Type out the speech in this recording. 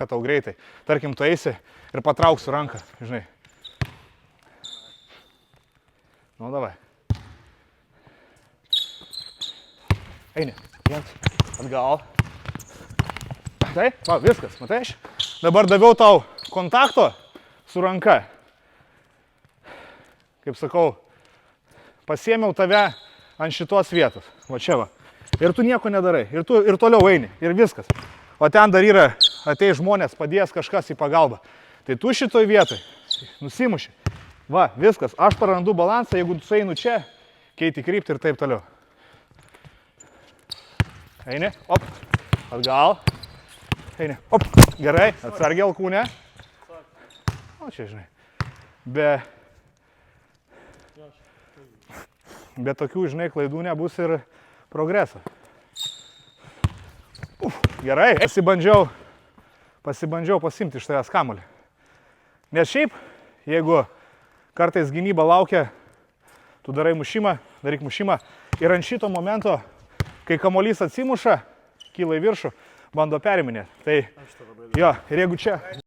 kad tau greitai. Tarkim, tu eisi ir patrauksiu ranką, žinai. Nu, davai. Eini, viens, atgal. Tai, va, viskas, matai aš? Dabar daviau tau kontakto su ranka. Kaip sakau, pasiėmiau tave ant šitos vietos. Va čia va. Ir tu nieko nedarai. Ir tu ir toliau eini. Ir viskas. O ten dar yra, ateis žmonės, padės kažkas į pagalbą. Tai tu šitoj vietoj nusimuši. Va, viskas. Aš prarandu balansą, jeigu tu einu čia, keiti kryptį ir taip toliau. Eini, op, atgal. Eini, op, gerai, atsargiai alkūnę. O čia, žinai. Be tokių, žinai, klaidų nebus ir progreso. Gerai, pasibandžiau pasimti iš tavęs kamuolį. Nes šiaip, jeigu kartais gynyba laukia, tu darai mušimą, daryk mušimą ir ant šito momento, kai kamuolys atsimuša, kyla į viršų, bando periminėti. Tai jo, ir jeigu čia